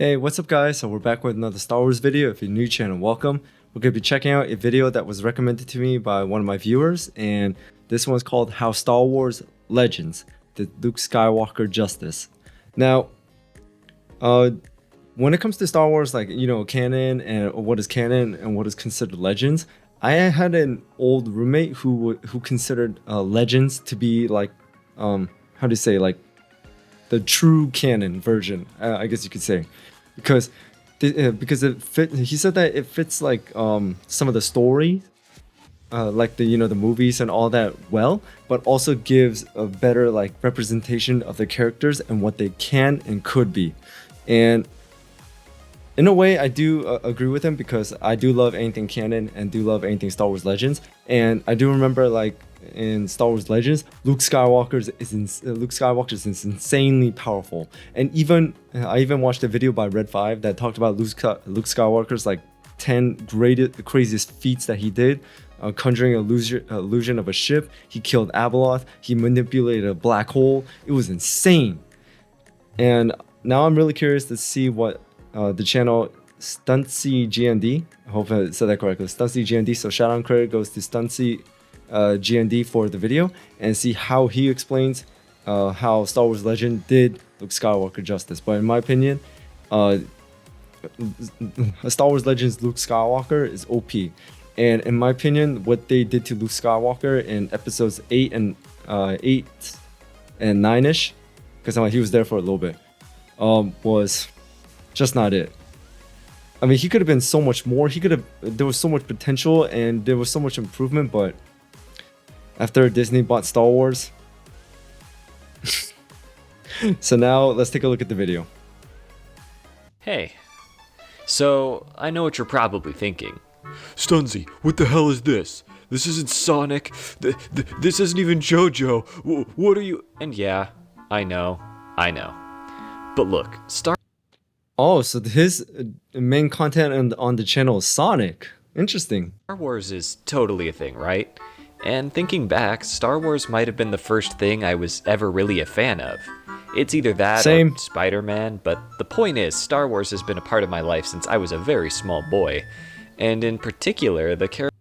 Hey, what's up guys? So we're back with another Star Wars video. If you're new channel, welcome. We're going to be checking out a video that was recommended to me by one of my viewers, and this one's called How Star Wars Legends Did Luke Skywalker Justice. Now, when it comes to Star Wars, like, canon and what is canon and what is considered legends, I had an old roommate who considered legends to be like, how do you say, like, the true canon version, I guess you could say, because it fit. He said that it fits like some of the story, like the movies and all that well, but also gives a better like representation of the characters and what they can and could be. And in a way, I do agree with him, because I do love anything canon and do love anything Star Wars Legends. And I do remember, like, in Star Wars Legends, Luke Skywalker is insanely powerful. And even I even watched a video by Red 5 that talked about Luke Skywalker's like 10 craziest feats that he did. Conjuring illusion of a ship. He killed Abeloth. He manipulated a black hole. It was insane. And now I'm really curious to see what the channel Stuntsy GND, I hope I said that correctly, Stuntsy GND, so shout out and credit goes to Stuntsy GND for the video, and see how he explains how Star Wars Legend did Luke Skywalker justice. But in my opinion, Star Wars Legends Luke Skywalker is OP. And in my opinion, what they did to Luke Skywalker in episodes 8 and 9ish, because he was there for a little bit, was just not it. I mean, he could have been so much more. There was so much potential and there was so much improvement, but after Disney bought Star Wars. So now let's take a look at the video. Hey, so I know what you're probably thinking. Stunzy, what the hell is this? This isn't Sonic. This isn't even JoJo. What are you? And yeah, I know. But look, Oh, so his main content on the channel is Sonic. Interesting. Star Wars is totally a thing, right? And thinking back, Star Wars might have been the first thing I was ever really a fan of. It's either that or Spider-Man, but the point is, Star Wars has been a part of my life since I was a very small boy. And in particular, the character.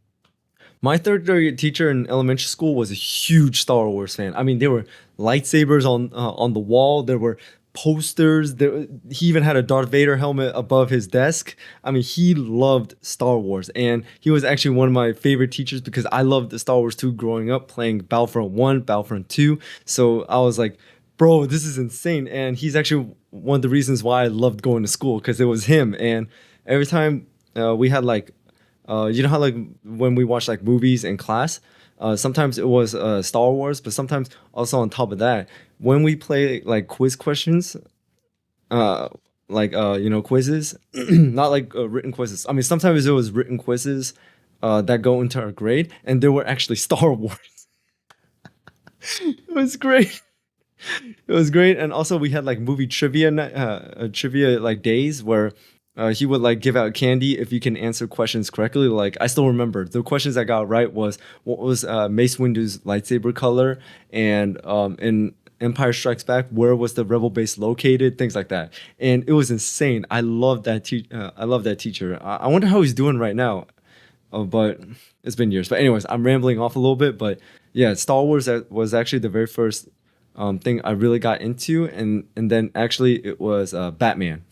My third grade teacher in elementary school was a huge Star Wars fan. I mean, there were lightsabers on the wall. There were posters. He even had a Darth Vader helmet above his desk. I mean, he loved Star Wars, and he was actually one of my favorite teachers because I loved the Star Wars 2 growing up, playing Battlefront 1, Battlefront 2. So I was like, bro, this is insane. And he's actually one of the reasons why I loved going to school, because it was him. And every time we had like, you know how like when we watch like movies in class, sometimes it was Star Wars, but sometimes also on top of that, when we play like quiz questions, quizzes, not like written quizzes. I mean, sometimes it was written quizzes that go into our grade, and they were actually Star Wars. It was great. It was great. And also we had like movie trivia like days where he would like give out candy if you can answer questions correctly. Like, I still remember the questions I got right was, what was Mace Windu's lightsaber color, and in Empire Strikes Back, where was the rebel base located, things like that. And it was insane. I love that teacher. I wonder how he's doing right now, but it's been years. But anyways, I'm rambling off a little bit, but yeah, Star Wars was actually the very first thing I really got into, and then actually it was Batman.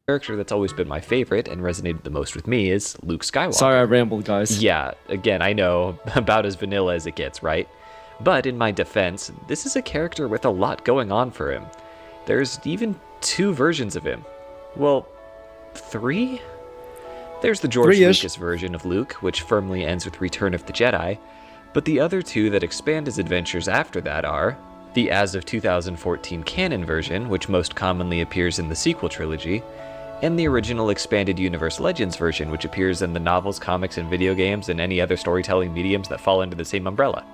Character that's always been my favorite and resonated the most with me is Luke Skywalker. Sorry I rambled, guys. Yeah, again, I know, about as vanilla as it gets, right? But in my defense, this is a character with a lot going on for him. There's even 2 versions of him. Well, 3? There's the George Lucas version of Luke, which firmly ends with Return of the Jedi, but the other 2 that expand his adventures after that are the as of 2014 canon version, which most commonly appears in the sequel trilogy, and the original Expanded Universe Legends version, which appears in the novels, comics, and video games, and any other storytelling mediums that fall under the same umbrella.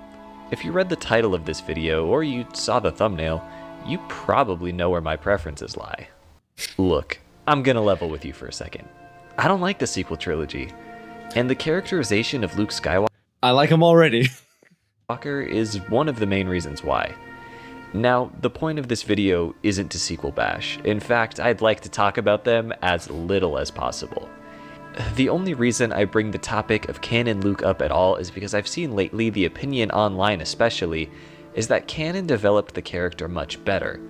If you read the title of this video, or you saw the thumbnail, you probably know where my preferences lie. Look, I'm gonna level with you for a second. I don't like the sequel trilogy, and the characterization of Luke Skywalker I like him already. Is one of the main reasons why. Now, the point of this video isn't to sequel bash. In fact, I'd like to talk about them as little as possible. The only reason I bring the topic of canon Luke up at all is because I've seen lately the opinion online especially is that canon developed the character much better,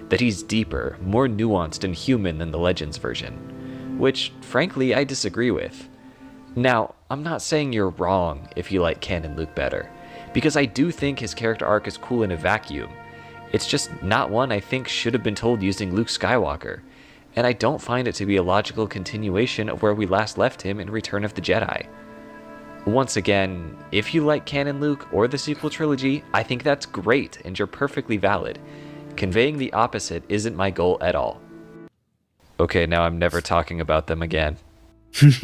that he's deeper, more nuanced and human than the Legends version, which frankly I disagree with. Now, I'm not saying you're wrong if you like canon Luke better, because I do think his character arc is cool in a vacuum. It's just not one I think should have been told using Luke Skywalker, and I don't find it to be a logical continuation of where we last left him in Return of the Jedi. Once again, if you like canon Luke or the sequel trilogy, I think that's great and you're perfectly valid. Conveying the opposite isn't my goal at all. Okay, now I'm never talking about them again.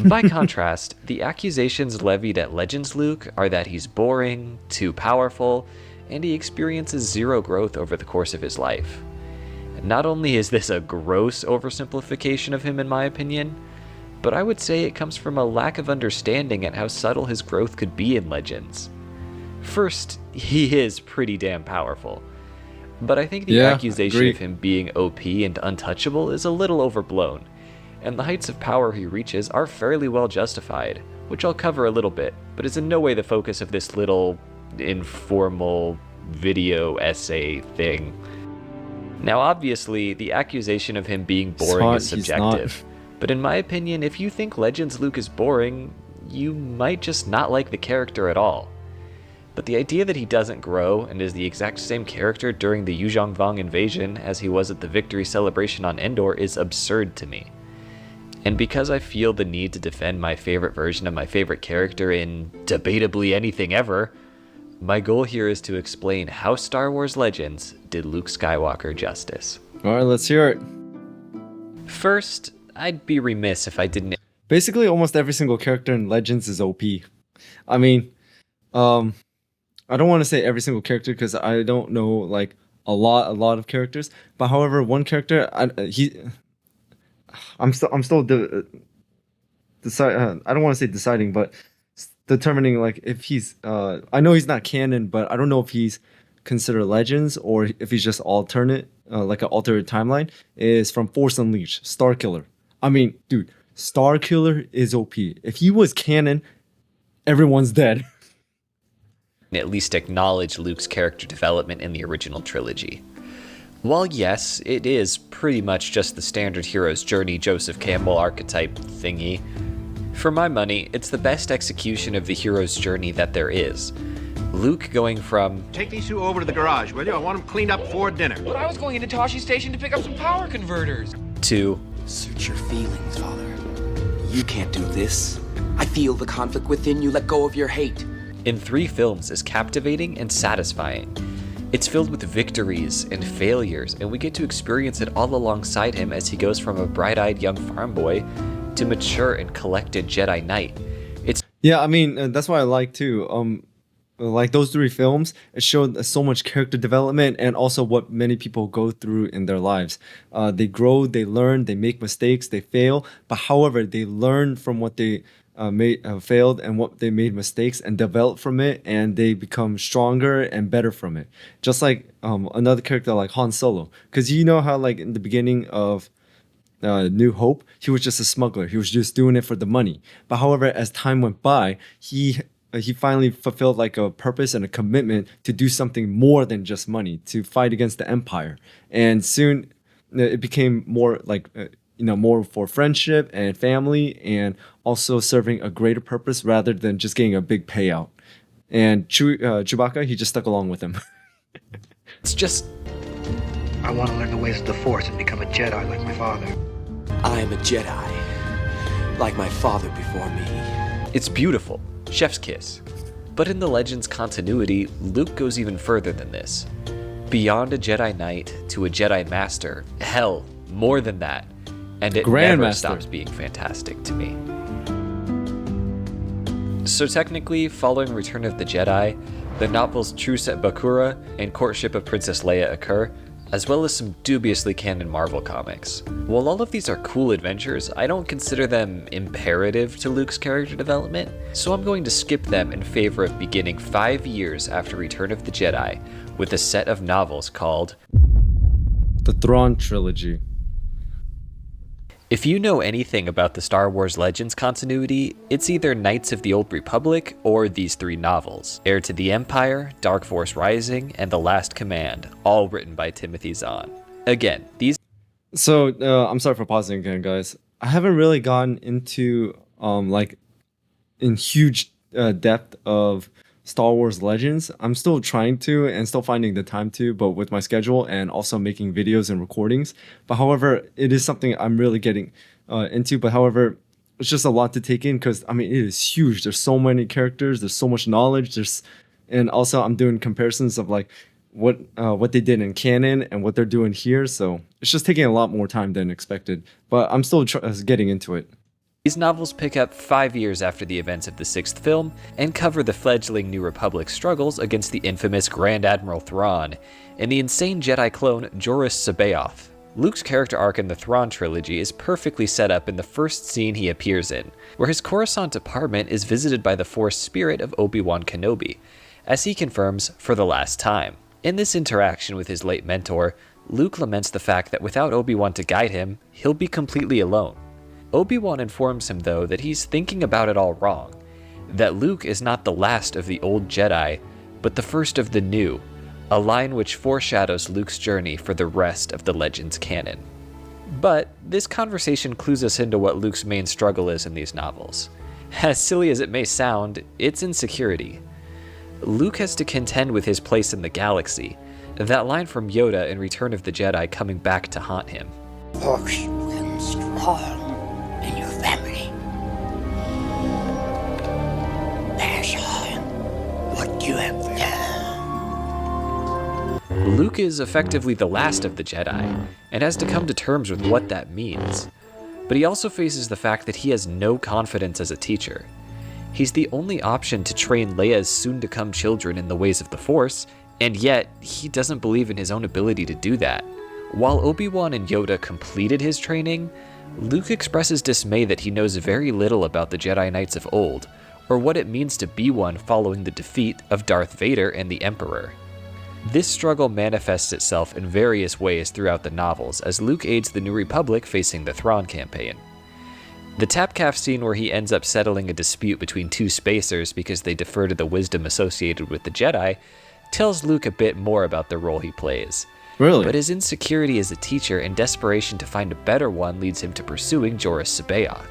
By contrast, the accusations levied at Legends Luke are that he's boring, too powerful, and he experiences zero growth over the course of his life. Not only is this a gross oversimplification of him in my opinion, but I would say it comes from a lack of understanding at how subtle his growth could be in Legends. First, he is pretty damn powerful, but I think the accusation of him being OP and untouchable is a little overblown, and the heights of power he reaches are fairly well justified, which I'll cover a little bit, but is in no way the focus of this little informal video essay thing. Now obviously, the accusation of him being boring is subjective, but in my opinion, if you think Legends Luke is boring, you might just not like the character at all. But the idea that he doesn't grow and is the exact same character during the Yuuzhan Vong invasion as he was at the victory celebration on Endor is absurd to me. And because I feel the need to defend my favorite version of my favorite character in debatably anything ever, my goal here is to explain how Star Wars Legends did Luke Skywalker justice. All right, let's hear it. First, I'd be remiss if I didn't... Basically, almost every single character in Legends is OP. I mean, I don't want to say every single character because I don't know like a lot of characters. But however, one character, I'm still decide. I don't want to say deciding, but determining like if he's. I know he's not canon, but I don't know if he's considered Legends or if he's just alternate, like an alternate timeline. Is from Force Unleashed, Starkiller. I mean, dude, Starkiller is OP. If he was canon, everyone's dead. At least acknowledge Luke's character development in the original trilogy. While yes, it is pretty much just the standard hero's journey Joseph Campbell archetype thingy, for my money, it's the best execution of the hero's journey that there is. Luke going from, "Take these two over to the garage, will you? I want them cleaned up before dinner." But I was going into Toshi Station to pick up some power converters. to, Search your feelings, Father. You can't do this. I feel the conflict within you. Let go of your hate. in 3 films is captivating and satisfying. It's filled with victories and failures, and we get to experience it all alongside him as he goes from a bright-eyed young farm boy to mature and collected Jedi Knight. Yeah, I mean that's what I like too. Like those 3 films, it showed so much character development and also what many people go through in their lives. They grow, they learn, they make mistakes, they fail, but however, they learn from what they failed and what they made mistakes and develop from it, and they become stronger and better from it. Just like another character like Han Solo, because you know how like in the beginning of New Hope, he was just a smuggler. He was just doing it for the money. But however, as time went by, he finally fulfilled like a purpose and a commitment to do something more than just money, to fight against the Empire. And soon it became more like, more for friendship and family, and also serving a greater purpose rather than just getting a big payout. And Chewbacca, he just stuck along with him. It's just, I want to learn the ways of the Force and become a Jedi like my father. I am a Jedi, like my father before me. it's beautiful. Chef's kiss. But in the Legends continuity, Luke goes even further than this. Beyond a Jedi Knight to a Jedi Master, hell, more than that. And it never stops being fantastic to me. So technically, following Return of the Jedi, the novels Truce at Bakura and Courtship of Princess Leia occur, as well as some dubiously canon Marvel comics. While all of these are cool adventures, I don't consider them imperative to Luke's character development, so I'm going to skip them in favor of beginning 5 years after Return of the Jedi with a set of novels called The Thrawn trilogy. If you know anything about the Star Wars Legends continuity, it's either Knights of the Old Republic or these 3 novels, Heir to the Empire, Dark Force Rising, and The Last Command, all written by Timothy Zahn. Again, these... So, I'm sorry for pausing again, guys. I haven't really gone into, like, in huge depth of Star Wars Legends. I'm still trying to and still finding the time to, but with my schedule and also making videos and recordings. But however, it is something I'm really getting into. But however, it's just a lot to take in because, I mean, it is huge. There's so many characters. There's so much knowledge. And also I'm doing comparisons of like what they did in canon and what they're doing here. So it's just taking a lot more time than expected. But I'm still getting into it. These novels pick up 5 years after the events of the 6th film and cover the fledgling New Republic struggles against the infamous Grand Admiral Thrawn and the insane Jedi clone Joruus C'baoth. Luke's character arc in the Thrawn trilogy is perfectly set up in the first scene he appears in, where his Coruscant apartment is visited by the Force spirit of Obi-Wan Kenobi, as he confirms for the last time. In this interaction with his late mentor, Luke laments the fact that without Obi-Wan to guide him, he'll be completely alone. Obi-Wan informs him, though, that he's thinking about it all wrong, that Luke is not the last of the old Jedi, but the first of the new, a line which foreshadows Luke's journey for the rest of the Legends canon. But this conversation clues us into what Luke's main struggle is in these novels. As silly as it may sound, it's insecurity. Luke has to contend with his place in the galaxy, that line from Yoda in Return of the Jedi coming back to haunt him. Force and strong in your family. Pass on what you have learned. Luke is effectively the last of the Jedi, and has to come to terms with what that means. But he also faces the fact that he has no confidence as a teacher. He's the only option to train Leia's soon-to-come children in the ways of the Force, and yet he doesn't believe in his own ability to do that. While Obi-Wan and Yoda completed his training, Luke expresses dismay that he knows very little about the Jedi Knights of old, or what it means to be one following the defeat of Darth Vader and the Emperor. This struggle manifests itself in various ways throughout the novels as Luke aids the New Republic facing the Thrawn campaign. The Tapcaf scene where he ends up settling a dispute between 2 spacers because they defer to the wisdom associated with the Jedi tells Luke a bit more about the role he plays. Really? But his insecurity as a teacher and desperation to find a better one leads him to pursuing Joruus C'baoth,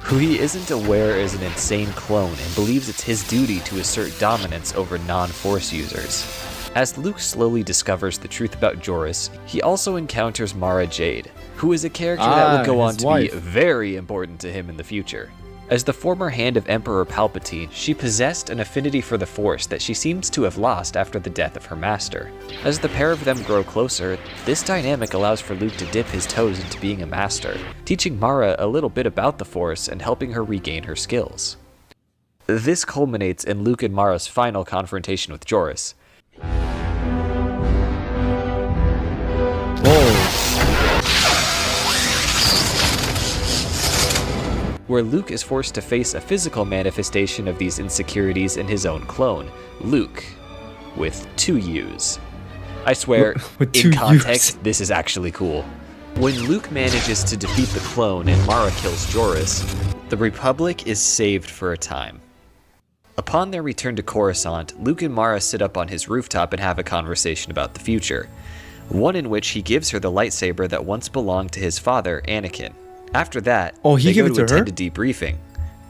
who he isn't aware is an insane clone and believes it's his duty to assert dominance over non-Force users. As Luke slowly discovers the truth about Joruus, he also encounters Mara Jade, who is a character that will go on to be very important to him in the future. As the former hand of Emperor Palpatine, she possessed an affinity for the Force that she seems to have lost after the death of her master. As the pair of them grow closer, this dynamic allows for Luke to dip his toes into being a master, teaching Mara a little bit about the Force and helping her regain her skills. This culminates in Luke and Mara's final confrontation with Joruus. Where Luke is forced to face a physical manifestation of these insecurities in his own clone, Luke, with 2 U's. I swear, in context, this is actually cool. When Luke manages to defeat the clone and Mara kills Joruus, the Republic is saved for a time. Upon their return to Coruscant, Luke and Mara sit up on his rooftop and have a conversation about the future, one in which he gives her the lightsaber that once belonged to his father, Anakin. After that, they go to attend a debriefing,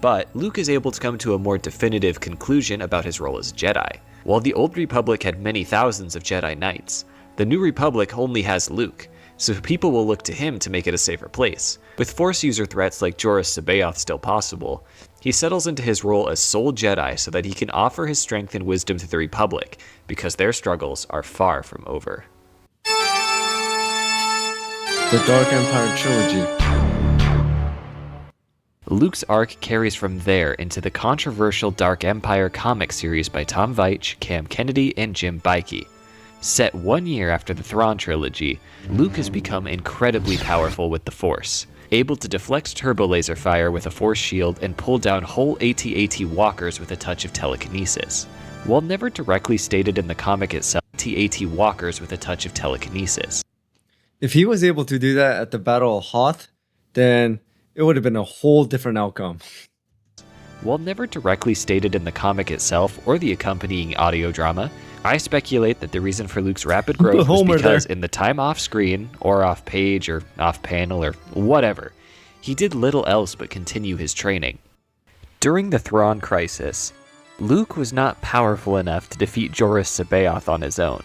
but Luke is able to come to a more definitive conclusion about his role as a Jedi. While the Old Republic had many thousands of Jedi Knights, the New Republic only has Luke, so people will look to him to make it a safer place. With Force user threats like Joruus C'baoth still possible, he settles into his role as sole Jedi so that he can offer his strength and wisdom to the Republic, because their struggles are far from over. The Dark Empire trilogy. Luke's arc carries from there into the controversial Dark Empire comic series by Tom Veitch, Cam Kennedy, and Jim Bikey. Set 1 year after the Thrawn trilogy, Luke has become incredibly powerful with the Force, able to deflect turbo laser fire with a Force shield and pull down whole AT-AT walkers with a touch of telekinesis. While never directly stated in the comic itself, AT-AT walkers with a touch of telekinesis. If he was able to do that at the Battle of Hoth, then it would have been a whole different outcome. While never directly stated in the comic itself or the accompanying audio drama, I speculate that the reason for Luke's rapid growth was because in the time off screen, or off page, or off panel, or whatever, he did little else but continue his training. During the Thrawn crisis, Luke was not powerful enough to defeat Joruus C'baoth on his own,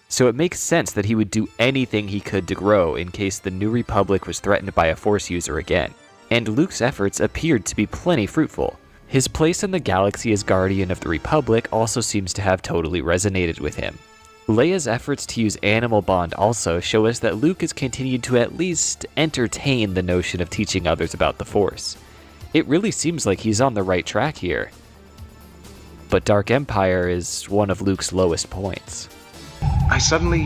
so it makes sense that he would do anything he could to grow in case the New Republic was threatened by a Force user again, and Luke's efforts appeared to be plenty fruitful. His place in the galaxy as Guardian of the Republic also seems to have totally resonated with him. Leia's efforts to use Animal Bond also show us that Luke has continued to at least entertain the notion of teaching others about the Force. It really seems like he's on the right track here. But Dark Empire is one of Luke's lowest points. I suddenly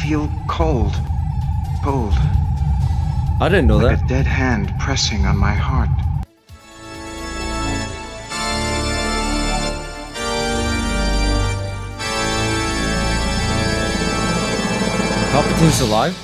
feel cold. Cold. I didn't know like that. A dead hand pressing on my heart. Palpatine's alive?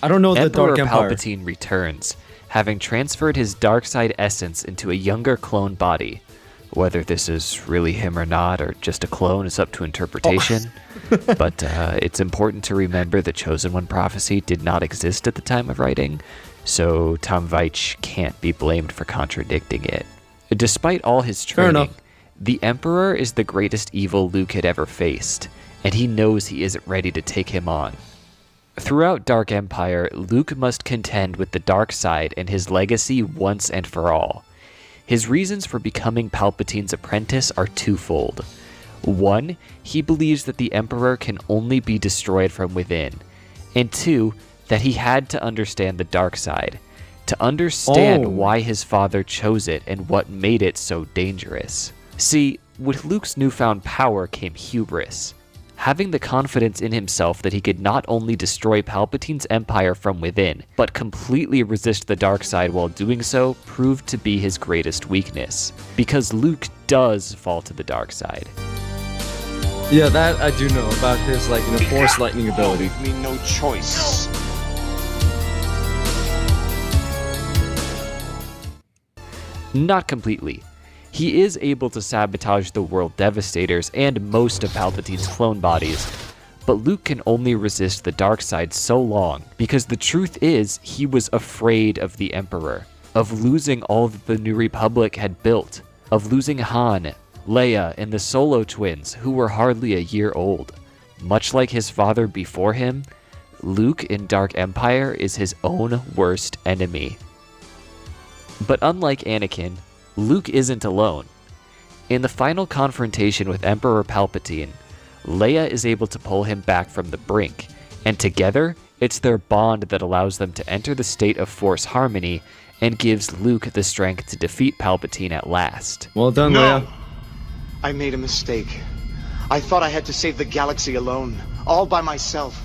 I don't know the Emperor Dark Empire. Palpatine returns, having transferred his dark side essence into a younger clone body. Whether this is really him or not, or just a clone, is up to interpretation. But it's important to remember the Chosen One prophecy did not exist at the time of writing, so Tom Veitch can't be blamed for contradicting it. Despite all his training, the Emperor is the greatest evil Luke had ever faced, and he knows he isn't ready to take him on. Throughout Dark Empire, Luke must contend with the dark side and his legacy once and for all. His reasons for becoming Palpatine's apprentice are twofold. One, he believes that the Emperor can only be destroyed from within. And two, that he had to understand the dark side, to understand why his father chose it and what made it so dangerous. See, with Luke's newfound power came hubris. Having the confidence in himself that he could not only destroy Palpatine's empire from within, but completely resist the dark side while doing so proved to be his greatest weakness. Because Luke does fall to the dark side. Yeah, that I do know about his Force lightning ability. Leave me no choice. Not completely. He is able to sabotage the World Devastators and most of Palpatine's clone bodies, but Luke can only resist the dark side so long because the truth is he was afraid of the Emperor, of losing all that the New Republic had built, of losing Han, Leia, and the Solo twins who were hardly a year old. Much like his father before him, Luke in Dark Empire is his own worst enemy. But unlike Anakin, Luke isn't alone. In the final confrontation with Emperor Palpatine, Leia is able to pull him back from the brink, and together, it's their bond that allows them to enter the state of Force harmony and gives Luke the strength to defeat Palpatine at last. Well done, Leia. I made a mistake. I thought I had to save the galaxy alone, all by myself.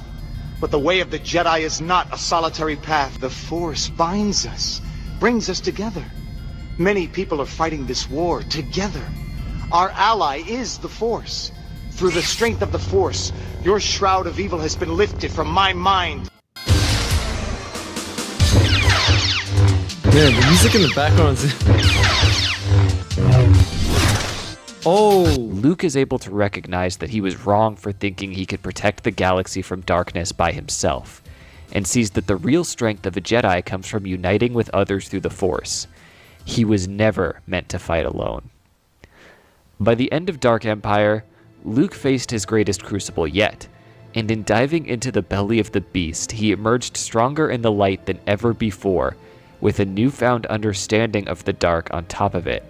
But the way of the Jedi is not a solitary path. The Force binds us, brings us together. Many people are fighting this war together. Our ally is the Force. Through the strength of the Force, your shroud of evil has been lifted from my mind. Man, the music in the background is... Luke is able to recognize that he was wrong for thinking he could protect the galaxy from darkness by himself, and sees that the real strength of a Jedi comes from uniting with others through the Force. He was never meant to fight alone. By the end of Dark Empire, Luke faced his greatest crucible yet, and in diving into the belly of the beast, he emerged stronger in the light than ever before, with a newfound understanding of the dark on top of it.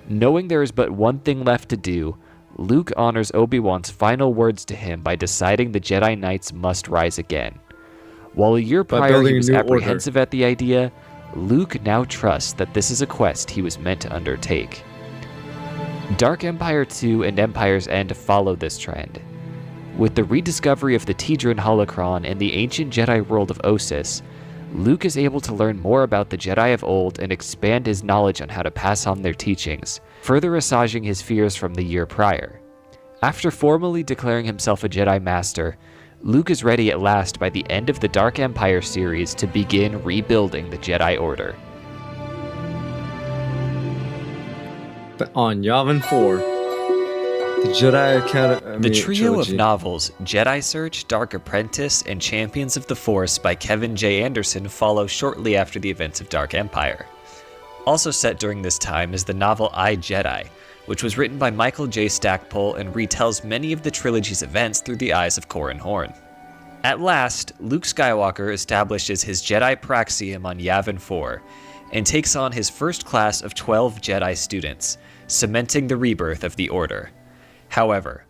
Knowing there is but one thing left to do, Luke honors Obi-Wan's final words to him by deciding the Jedi Knights must rise again. While a year prior he was apprehensive at the idea, Luke now trusts that this is a quest he was meant to undertake. Dark Empire 2 and Empire's End follow this trend. With the rediscovery of the Tidron holocron in the ancient Jedi world of Ossus, Luke is able to learn more about the Jedi of old and expand his knowledge on how to pass on their teachings, further assuaging his fears from the year prior. After formally declaring himself a Jedi Master, Luke is ready at last by the end of the Dark Empire series to begin rebuilding the Jedi Order. But on Yavin 4, the Jedi Academy The trio trilogy. of novels, Jedi Search, Dark Apprentice, and Champions of the Force by Kevin J. Anderson follow shortly after the events of Dark Empire. Also set during this time is the novel I, Jedi, which was written by Michael J. Stackpole and retells many of the trilogy's events through the eyes of Corran Horn. At last, Luke Skywalker establishes his Jedi Praxium on Yavin 4 and takes on his first class of 12 Jedi students, cementing the rebirth of the Order. However,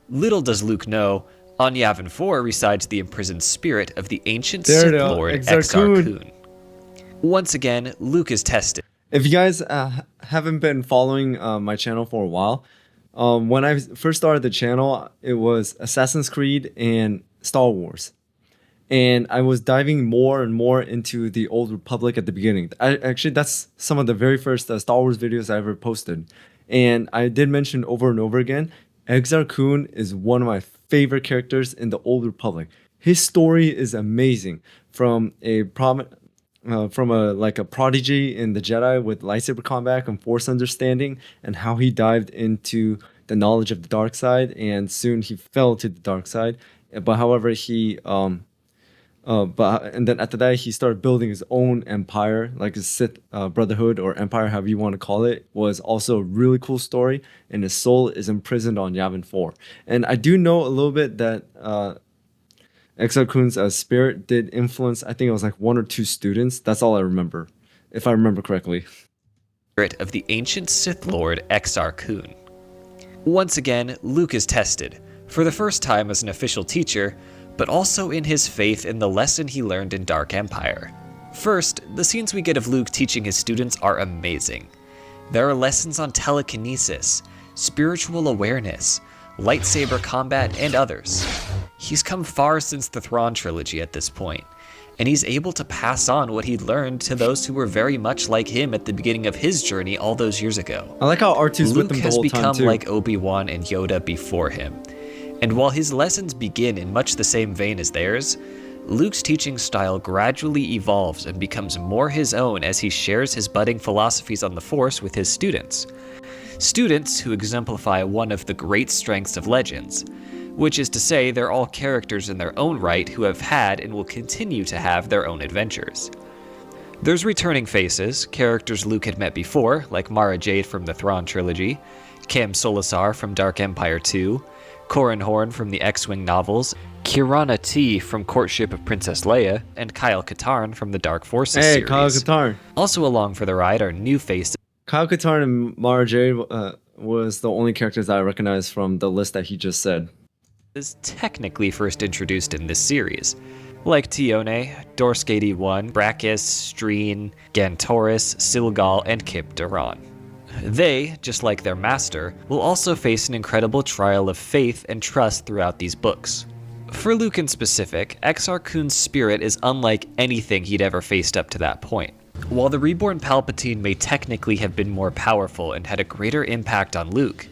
little does Luke know, on Yavin 4 resides the imprisoned spirit of the ancient Sith Lord Exar Kun. Once again, Luke is tested. If you guys haven't been following my channel for a while, when I first started the channel, it was Assassin's Creed and Star Wars. And I was diving more and more into the Old Republic at the beginning. Actually, that's some of the very first Star Wars videos I ever posted. And I did mention over and over again, Exar Kun is one of my favorite characters in the Old Republic. His story is amazing. From a prodigy in the Jedi with lightsaber combat and Force understanding, and how he dived into the knowledge of the dark side, and soon he fell to the dark side. But however, and then after that, he started building his own empire, like his Sith Brotherhood or Empire, however you want to call it, was also a really cool story. And his soul is imprisoned on Yavin 4. And I do know a little bit that Exar Kun's spirit did influence, I think it was like 1 or 2 students. That's all I remember, if I remember correctly. Spirit of the ancient Sith Lord Exar Kun. Once again, Luke is tested, for the first time as an official teacher, but also in his faith in the lesson he learned in Dark Empire. First, the scenes we get of Luke teaching his students are amazing. There are lessons on telekinesis, spiritual awareness, lightsaber combat, and others. He's come far since the Thrawn trilogy at this point, and he's able to pass on what he learned to those who were very much like him at the beginning of his journey all those years ago. I like how R2's with Luke them the has whole time become too. like Obi-Wan and Yoda before him. And while his lessons begin in much the same vein as theirs, Luke's teaching style gradually evolves and becomes more his own as he shares his budding philosophies on the Force with his students. Students who exemplify one of the great strengths of Legends, which is to say they're all characters in their own right who have had and will continue to have their own adventures. There's returning faces, characters Luke had met before, like Mara Jade from the Thrawn trilogy, Cam Solusar from Dark Empire 2, Corran Horn from the X-Wing novels, Kirana T from Courtship of Princess Leia, and Kyle Katarn from the Dark Forces series. Kyle Katarn. Also along for the ride are new faces. Kyle Katarn and Mara Jade was the only characters that I recognized from the list that he just said. Is technically first introduced in this series, like Tione, Dorsk 81, Brachus, Streen, Gantoris, Silgal, and Kip Duran. They, just like their master, will also face an incredible trial of faith and trust throughout these books. For Luke in specific, Exar Kun's spirit is unlike anything he'd ever faced up to that point. While the reborn Palpatine may technically have been more powerful and had a greater impact on Luke,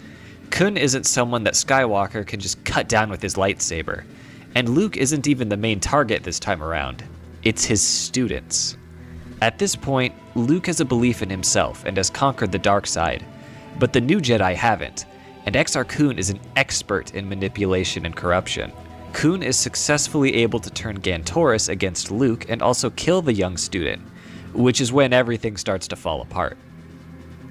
Kun isn't someone that Skywalker can just cut down with his lightsaber, and Luke isn't even the main target this time around. It's his students. At this point, Luke has a belief in himself and has conquered the dark side, but the new Jedi haven't, and Exar Kun is an expert in manipulation and corruption. Kun is successfully able to turn Gantoris against Luke and also kill the young student, which is when everything starts to fall apart.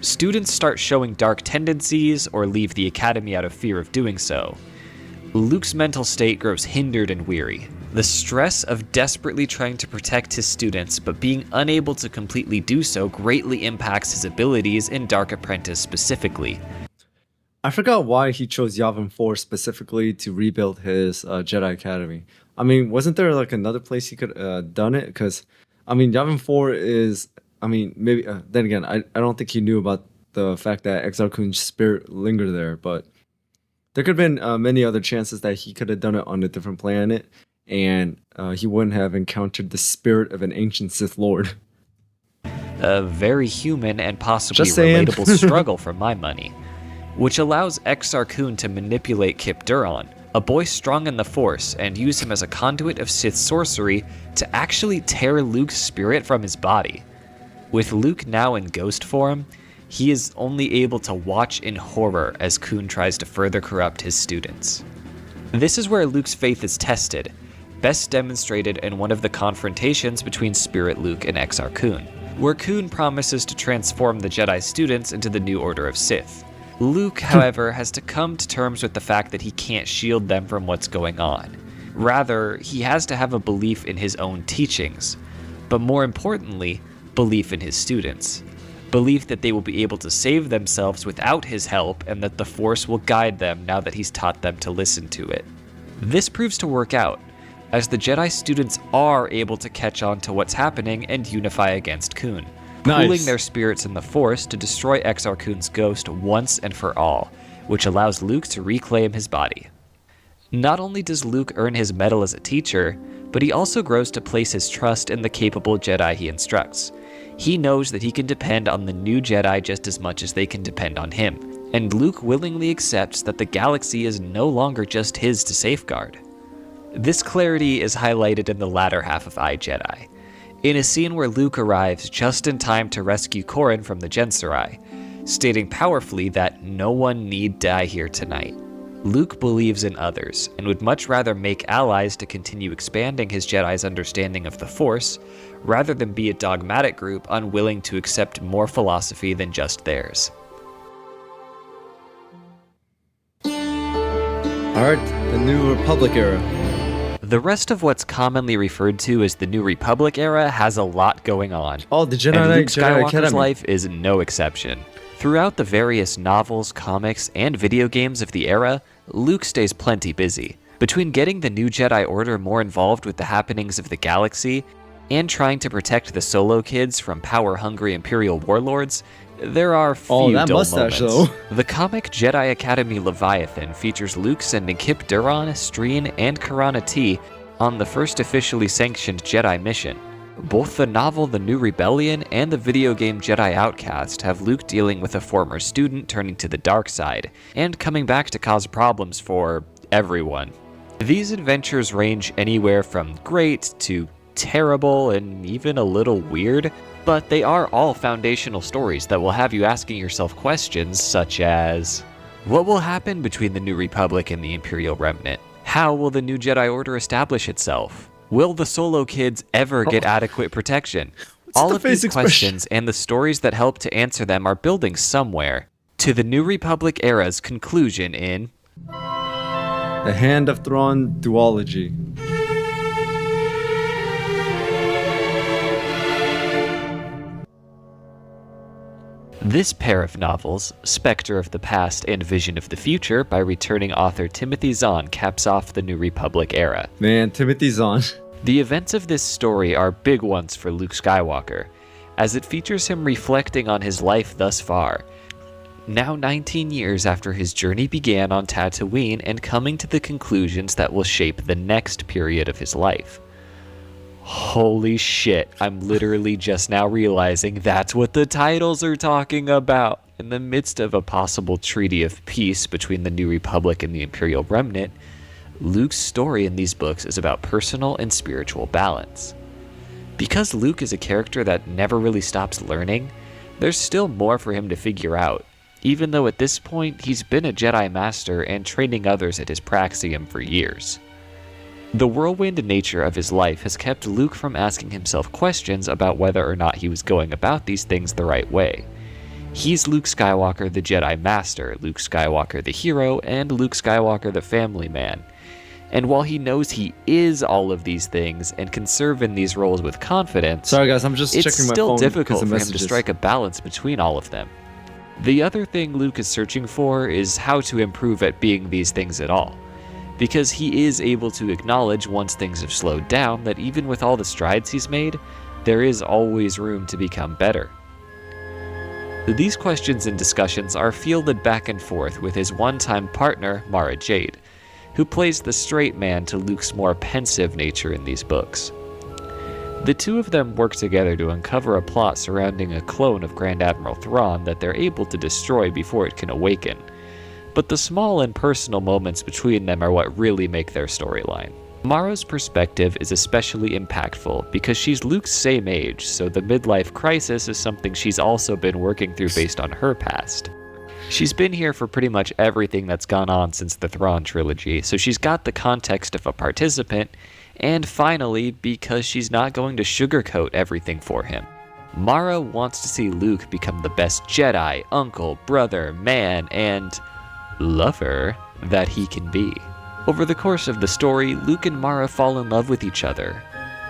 Students start showing dark tendencies or leave the academy out of fear of doing so. Luke's mental state grows hindered and weary. The stress of desperately trying to protect his students but being unable to completely do so greatly impacts his abilities in Dark Apprentice specifically. I forgot why he chose Yavin 4 specifically to rebuild his Jedi Academy. I mean, wasn't there like another place he could done it? Because, I mean, Yavin 4 is, I mean, maybe, then again, I don't think he knew about the fact that Exar Kun's spirit lingered there, but There could have been many other chances that he could have done it on a different planet, and he wouldn't have encountered the spirit of an ancient Sith Lord. A very human and possibly Just saying. relatable struggle for my money, which allows Exar Kun to manipulate Kip Duron, a boy strong in the Force, and use him as a conduit of Sith sorcery to actually tear Luke's spirit from his body. With Luke now in ghost form, he is only able to watch in horror as Kun tries to further corrupt his students. This is where Luke's faith is tested, best demonstrated in one of the confrontations between Spirit Luke and Exar Kun, where Kun promises to transform the Jedi students into the new Order of Sith. Luke, however, has to come to terms with the fact that he can't shield them from what's going on. Rather, he has to have a belief in his own teachings, but more importantly, belief in his students. Belief that they will be able to save themselves without his help and that the Force will guide them now that he's taught them to listen to it. This proves to work out, as the Jedi students are able to catch on to what's happening and unify against Kun, pooling their spirits in the Force to destroy Exar Kun's ghost once and for all, which allows Luke to reclaim his body. Not only does Luke earn his medal as a teacher, but he also grows to place his trust in the capable Jedi he instructs. He knows that he can depend on the new Jedi just as much as they can depend on him, and Luke willingly accepts that the galaxy is no longer just his to safeguard. This clarity is highlighted in the latter half of iJedi, in a scene where Luke arrives just in time to rescue Corran from the Gensarai, stating powerfully that no one need die here tonight. Luke believes in others, and would much rather make allies to continue expanding his Jedi's understanding of the Force, rather than be a dogmatic group unwilling to accept more philosophy than just theirs. Alright, the New Republic era. The rest of what's commonly referred to as the New Republic era has a lot going on. Oh, the Jedi, and Luke Jedi Skywalker's Academy. life is no exception. Throughout the various novels, comics, and video games of the era, Luke stays plenty busy. Between getting the new Jedi Order more involved with the happenings of the galaxy, and trying to protect the Solo kids from power-hungry Imperial warlords, there are few that dull mustache, moments. though. The comic Jedi Academy Leviathan features Luke sending Kip Duron, Streen, and Karana T on the first officially sanctioned Jedi mission. Both the novel The New Rebellion and the video game Jedi Outcast have Luke dealing with a former student turning to the dark side, and coming back to cause problems for everyone. These adventures range anywhere from great to terrible and even a little weird, but they are all foundational stories that will have you asking yourself questions such as, what will happen between the New Republic and the Imperial Remnant? How will the new Jedi Order establish itself? Will the Solo kids ever get adequate protection? All of these questions and the stories that help to answer them are building somewhere to the New Republic era's conclusion in The Hand of Thrawn duology. This pair of novels, Spectre of the Past and Vision of the Future by returning author Timothy Zahn, caps off the New Republic era. Man, Timothy Zahn. The events of this story are big ones for Luke Skywalker, as it features him reflecting on his life thus far, now 19 years after his journey began on Tatooine and coming to the conclusions that will shape the next period of his life. Holy shit, I'm literally just now realizing that's what the titles are talking about. In the midst of a possible treaty of peace between the New Republic and the Imperial Remnant, Luke's story in these books is about personal and spiritual balance. Because Luke is a character that never really stops learning, there's still more for him to figure out, even though at this point he's been a Jedi Master and training others at his Praxium for years. The whirlwind nature of his life has kept Luke from asking himself questions about whether or not he was going about these things the right way. He's Luke Skywalker the Jedi Master, Luke Skywalker the hero, and Luke Skywalker the family man. And while he knows he is all of these things and can serve in these roles with confidence, Sorry guys, I'm just it's checking my still phone difficult because for of him to messages. strike a balance between all of them. The other thing Luke is searching for is how to improve at being these things at all, because he is able to acknowledge once things have slowed down that even with all the strides he's made, there is always room to become better. These questions and discussions are fielded back and forth with his one-time partner, Mara Jade, who plays the straight man to Luke's more pensive nature in these books. The two of them work together to uncover a plot surrounding a clone of Grand Admiral Thrawn that they're able to destroy before it can awaken. But the small and personal moments between them are what really make their storyline. Mara's perspective is especially impactful because she's Luke's same age, so the midlife crisis is something she's also been working through based on her past. She's been here for pretty much everything that's gone on since the Thrawn trilogy, so she's got the context of a participant, and finally, because she's not going to sugarcoat everything for him. Mara wants to see Luke become the best Jedi, uncle, brother, man, and lover that he can be. Over the course of the story, Luke and Mara fall in love with each other.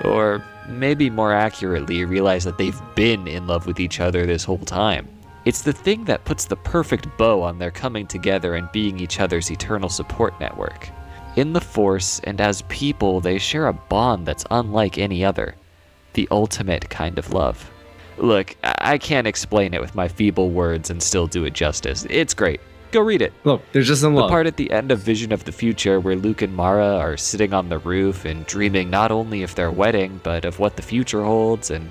Or maybe more accurately, realize that they've been in love with each other this whole time. It's the thing that puts the perfect bow on their coming together and being each other's eternal support network. In the Force, and as people, they share a bond that's unlike any other. The ultimate kind of love. Look, I can't explain it with my feeble words and still do it justice. It's great. Go read it. Look, they're just in love. The part at the end of Vision of the Future where Luke and Mara are sitting on the roof and dreaming not only of their wedding, but of what the future holds, and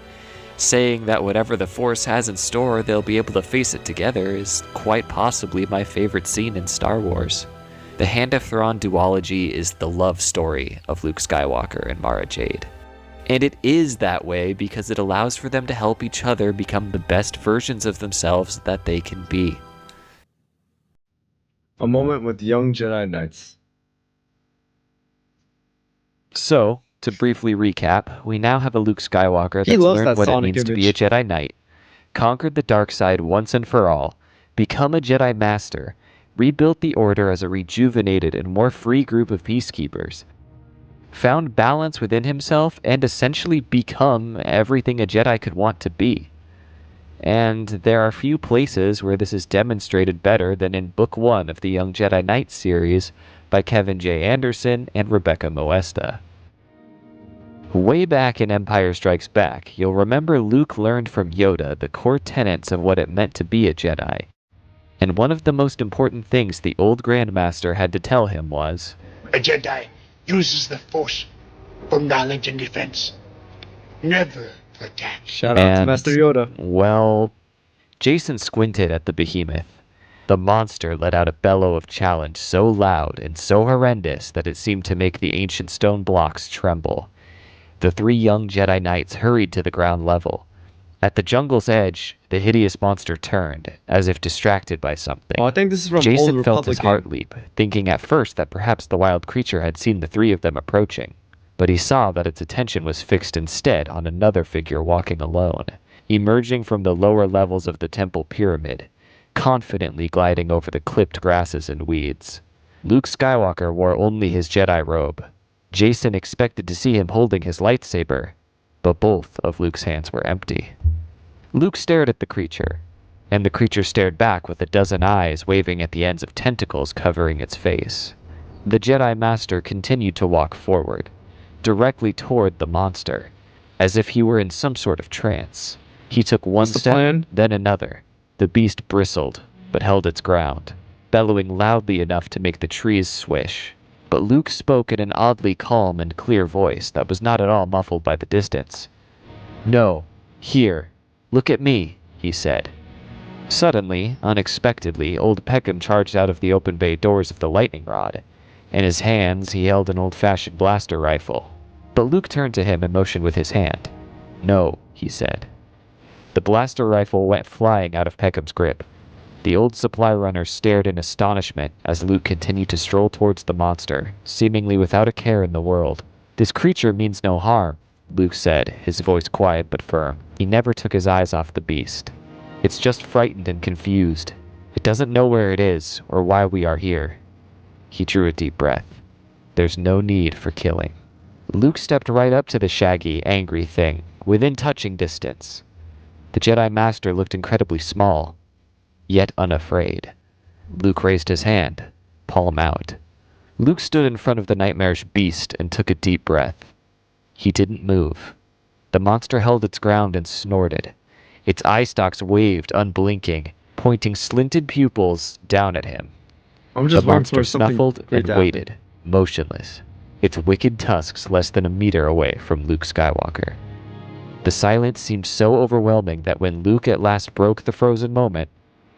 saying that whatever the Force has in store, they'll be able to face it together, is quite possibly my favorite scene in Star Wars. The Hand of Thrawn duology is the love story of Luke Skywalker and Mara Jade. And it is that way because it allows for them to help each other become the best versions of themselves that they can be. A moment with young Jedi Knights. So, to briefly recap, we now have a Luke Skywalker that's loves learned that what it Sonic means to be a image. Jedi Knight, conquered the dark side once and for all, become a Jedi Master, rebuilt the Order as a rejuvenated and more free group of peacekeepers, found balance within himself, and essentially become everything a Jedi could want to be. And there are few places where this is demonstrated better than in Book 1 of the Young Jedi Knight series by Kevin J. Anderson and Rebecca Moesta. Way back in Empire Strikes Back, you'll remember Luke learned from Yoda the core tenets of what it meant to be a Jedi. And one of the most important things the old Grandmaster had to tell him was, A Jedi uses the Force for knowledge and defense, never for attack. Shout out to Master Yoda. Well, Jason squinted at the behemoth. The monster let out a bellow of challenge so loud and so horrendous that it seemed to make the ancient stone blocks tremble. The three young Jedi Knights hurried to the ground level. At the jungle's edge, the hideous monster turned, as if distracted by something. Oh, I think this is from Jason Old felt his Republic heart game. leap, thinking at first that perhaps the wild creature had seen the three of them approaching. But he saw that its attention was fixed instead on another figure walking alone, emerging from the lower levels of the temple pyramid, confidently gliding over the clipped grasses and weeds. Luke Skywalker wore only his Jedi robe. Jason expected to see him holding his lightsaber, but both of Luke's hands were empty. Luke stared at the creature, and the creature stared back with a dozen eyes waving at the ends of tentacles covering its face. The Jedi Master continued to walk forward, directly toward the monster, as if he were in some sort of trance. He took one step, then another. The beast bristled, but held its ground, bellowing loudly enough to make the trees swish. But Luke spoke in an oddly calm and clear voice that was not at all muffled by the distance. "No, here. Look at me," he said. Suddenly, unexpectedly, old Peckham charged out of the open bay doors of the lightning rod. In his hands, he held an old-fashioned blaster rifle. But Luke turned to him and motioned with his hand. "No," he said. The blaster rifle went flying out of Peckham's grip. The old supply runner stared in astonishment as Luke continued to stroll towards the monster, seemingly without a care in the world. "This creature means no harm," Luke said, his voice quiet but firm. He never took his eyes off the beast. "It's just frightened and confused. It doesn't know where it is or why we are here." He drew a deep breath. "There's no need for killing." Luke stepped right up to the shaggy, angry thing, within touching distance. The Jedi Master looked incredibly small, yet unafraid. Luke raised his hand, palm out. Luke stood in front of the nightmarish beast and took a deep breath. He didn't move. The monster held its ground and snorted. Its eye stalks waved unblinking, pointing slinted pupils down at him. I'm The just waiting monster for something snuffled great and to happen. waited, motionless, its wicked tusks less than a meter away from Luke Skywalker. The silence seemed so overwhelming that when Luke at last broke the frozen moment,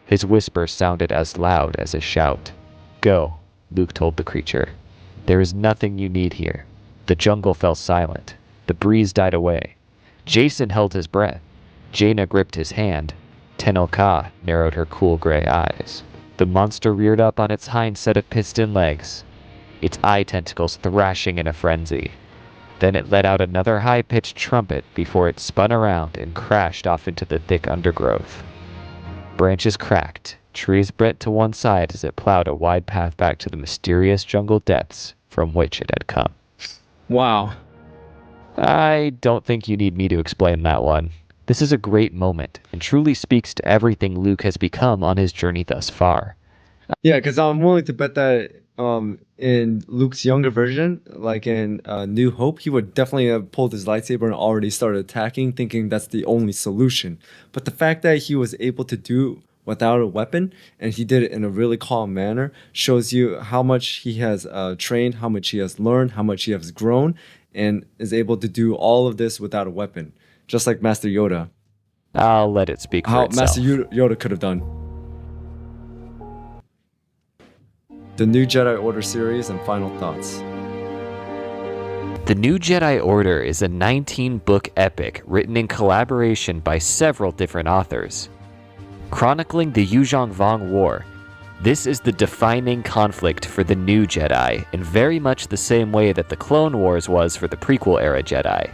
his whisper sounded as loud as his shout. "Go," Luke told the creature. "There is nothing you need here." The jungle fell silent. The breeze died away. Jason held his breath. Jaina gripped his hand. Tenel Ka narrowed her cool gray eyes. The monster reared up on its hind set of piston legs, its eye tentacles thrashing in a frenzy. Then it let out another high-pitched trumpet before it spun around and crashed off into the thick undergrowth. Branches cracked, trees bent to one side as it plowed a wide path back to the mysterious jungle depths from which it had come. Wow. I don't think you need me to explain that one. This is a great moment and truly speaks to everything Luke has become on his journey thus far. Yeah, because I'm willing to bet that in Luke's younger version, like in New Hope, he would definitely have pulled his lightsaber and already started attacking, thinking that's the only solution. But the fact that he was able to do without a weapon, and he did it in a really calm manner, shows you how much he has trained, how much he has learned, how much he has grown, and is able to do all of this without a weapon. Just like Master Yoda. I'll let it speak for How itself. Master Yoda could have done. The new Jedi Order series and final thoughts. The New Jedi Order is a 19-book epic written in collaboration by several different authors. Chronicling the Yuzhong Vong War, this is the defining conflict for the new Jedi in very much the same way that the Clone Wars was for the prequel-era Jedi.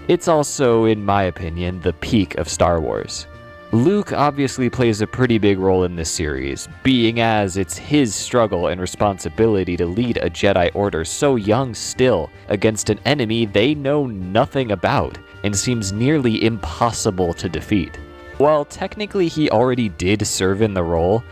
It's also, in my opinion, the peak of Star Wars. Luke obviously plays a pretty big role in this series, being as it's his struggle and responsibility to lead a Jedi Order so young still against an enemy they know nothing about and seems nearly impossible to defeat. While technically he already did serve in the role,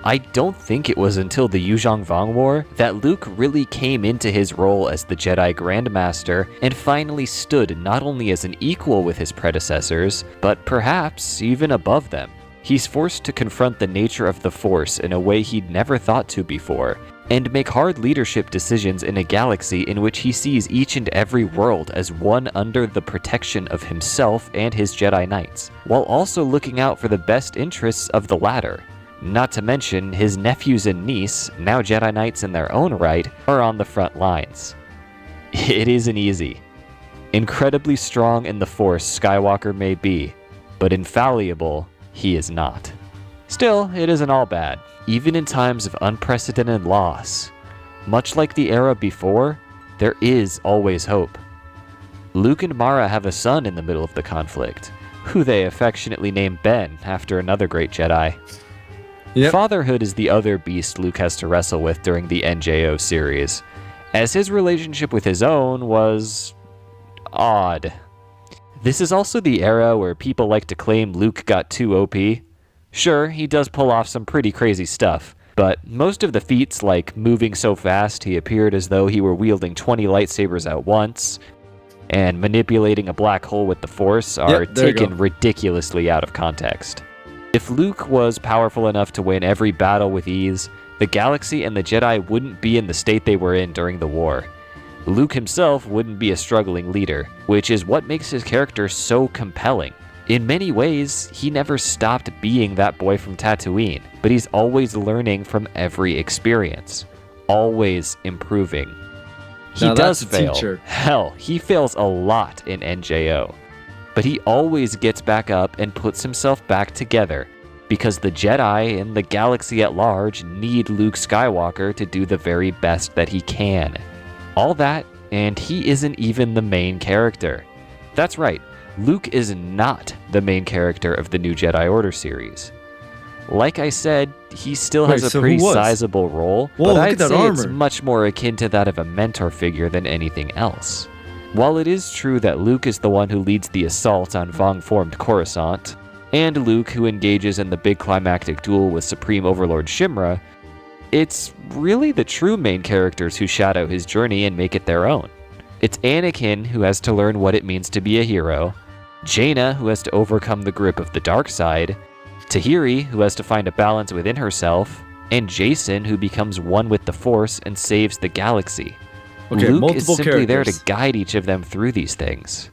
I don't think it was until the Yuzhong Vong War that Luke really came into his role as the Jedi Grandmaster and finally stood not only as an equal with his predecessors, but perhaps even above them. He's forced to confront the nature of the Force in a way he'd never thought to before, and make hard leadership decisions in a galaxy in which he sees each and every world as one under the protection of himself and his Jedi Knights, while also looking out for the best interests of the latter. Not to mention, his nephews and niece, now Jedi Knights in their own right, are on the front lines. It isn't easy. Incredibly strong in the Force Skywalker may be, but infallible he is not. Still, it isn't all bad, even in times of unprecedented loss. Much like the era before, there is always hope. Luke and Mara have a son in the middle of the conflict, who they affectionately name Ben after another great Jedi. Yep. Fatherhood is the other beast Luke has to wrestle with during the NJO series, as his relationship with his own was odd. This is also the era where people like to claim Luke got too OP. Sure, he does pull off some pretty crazy stuff, but most of the feats, like moving so fast he appeared as though he were wielding 20 lightsabers at once, and manipulating a black hole with the Force, are taken ridiculously out of context. If Luke was powerful enough to win every battle with ease, the galaxy and the Jedi wouldn't be in the state they were in during the war. Luke himself wouldn't be a struggling leader, which is what makes his character so compelling. In many ways, he never stopped being that boy from Tatooine, but he's always learning from every experience, always improving. He does fail. Hell, he fails a lot in NJO. But he always gets back up and puts himself back together, because the Jedi and the galaxy at large need Luke Skywalker to do the very best that he can. All that, and he isn't even the main character. That's right, Luke is not the main character of the new Jedi Order series. Like I said, he still has a pretty sizable role, but I'd say it's much more akin to that of a mentor figure than anything else. While it is true that Luke is the one who leads the assault on Vong-formed Coruscant, and Luke who engages in the big climactic duel with Supreme Overlord Shimra, it's really the true main characters who shadow his journey and make it their own. It's Anakin who has to learn what it means to be a hero, Jaina, who has to overcome the grip of the dark side, Tahiri, who has to find a balance within herself, and Jason, who becomes one with the Force and saves the galaxy. Okay, Luke multiple is simply there to characters. guide each of them through these things.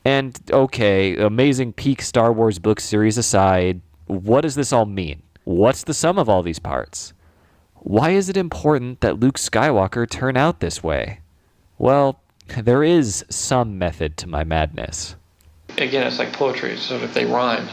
And okay, amazing peak Star Wars book series aside, what does this all mean? What's the sum of all these parts? Why is it important that Luke Skywalker turn out this way? Well, there is some method to my madness. Again, it's like poetry, so if they rhyme.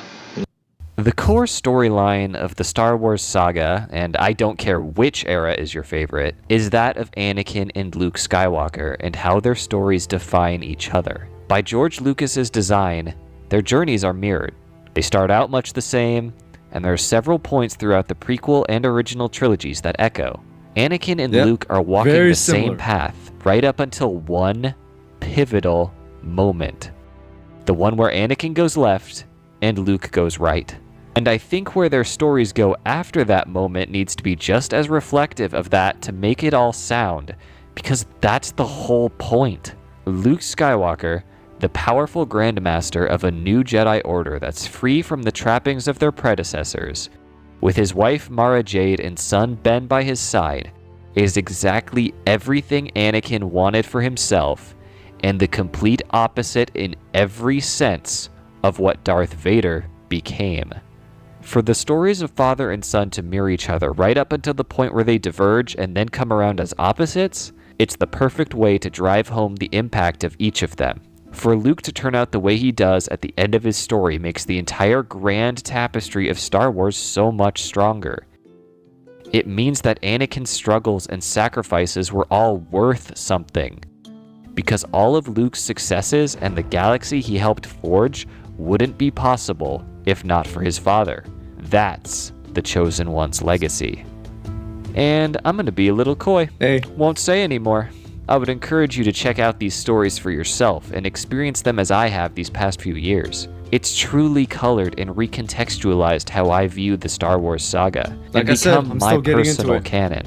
The core storyline of the Star Wars saga, and I don't care which era is your favorite, is that of Anakin and Luke Skywalker and how their stories define each other. By George Lucas's design, their journeys are mirrored. They start out much the same, and there are several points throughout the prequel and original trilogies that echo. Anakin and Luke are walking very the similar. same path right up until one pivotal moment. The one where Anakin goes left and Luke goes right. And I think where their stories go after that moment needs to be just as reflective of that to make it all sound, because that's the whole point. Luke Skywalker, the powerful Grandmaster of a new Jedi Order that's free from the trappings of their predecessors, with his wife Mara Jade and son Ben by his side, is exactly everything Anakin wanted for himself, and the complete opposite in every sense of what Darth Vader became. For the stories of father and son to mirror each other right up until the point where they diverge and then come around as opposites, it's the perfect way to drive home the impact of each of them. For Luke to turn out the way he does at the end of his story makes the entire grand tapestry of Star Wars so much stronger. It means that Anakin's struggles and sacrifices were all worth something, because all of Luke's successes and the galaxy he helped forge wouldn't be possible if not for his father. That's the Chosen One's legacy. And I'm gonna be a little coy. Hey. Won't say anymore. I would encourage you to check out these stories for yourself and experience them as I have these past few years. It's truly colored and recontextualized how I view the Star Wars saga Like and I said, become I'm my still getting into personal it. canon.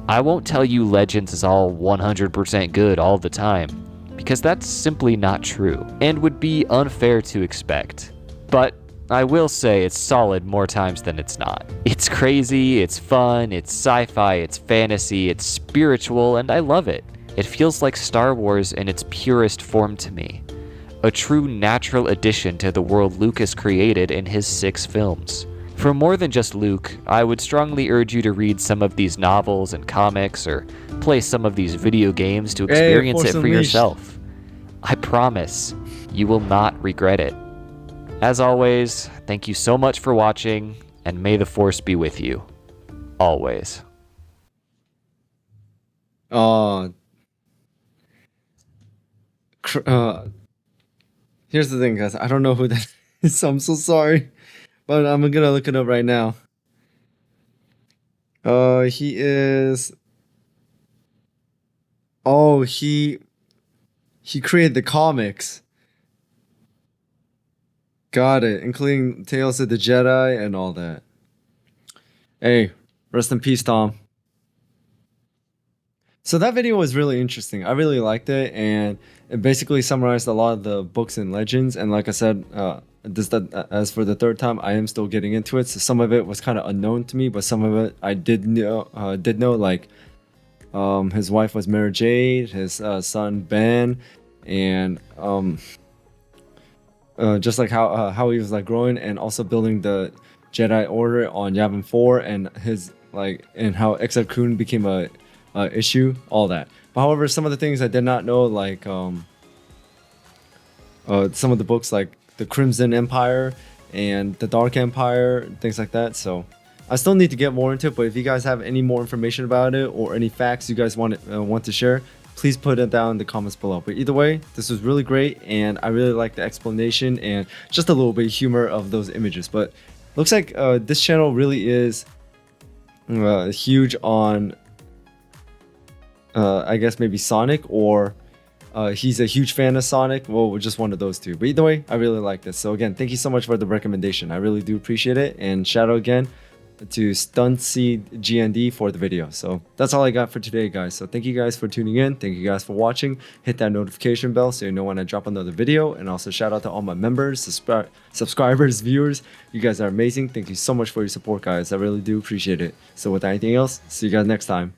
I won't tell you Legends is all 100% good all the time, because that's simply not true and would be unfair to expect. But I will say it's solid more times than it's not. It's crazy, it's fun, it's sci-fi, it's fantasy, it's spiritual, and I love it. It feels like Star Wars in its purest form to me. A true natural addition to the world Lucas created in his 6 films. For more than just Luke, I would strongly urge you to read some of these novels and comics or play some of these video games to experience Force it for Unleashed. yourself. I promise, you will not regret it. As always, thank you so much for watching, and may the Force be with you. Always. Here's the thing, guys. I don't know who that is, so I'm so sorry. But I'm gonna look it up right now. He is... Oh, he created the comics. Got it, including Tales of the Jedi and all that. Hey, rest in peace, Tom. So that video was really interesting. I really liked it, and it basically summarized a lot of the books and legends. And like I said, as for the third time, I am still getting into it. So some of it was kind of unknown to me, but some of it I did know. Like his wife was Mara Jade, his son Ben, and just like how he was like growing and also building the Jedi Order on Yavin 4, and his and how Exar Kun became a issue, all that. But however, some of the things I did not know, like some of the books like the Crimson Empire and the Dark Empire, things like that. So I still need to get more into it. But if you guys have any more information about it or any facts you guys want to share, please put it down in the comments below. But either way, this was really great, and I really like the explanation and just a little bit of humor of those images. But looks like this channel really is huge on I guess maybe Sonic, or he's a huge fan of Sonic. Well, just one of those two. But either way, I really like this. So again, thank you so much for the recommendation. I really do appreciate it. And shout out again to stunt seed GND for the video. So that's all I got for today, guys. So thank you guys for tuning in. Thank you guys for watching. Hit that notification bell so you know when I drop another video. And also shout out to all my members, subscribers, viewers. You guys are amazing. Thank you so much for your support, guys. I really do appreciate it. So without anything else, see you guys next time.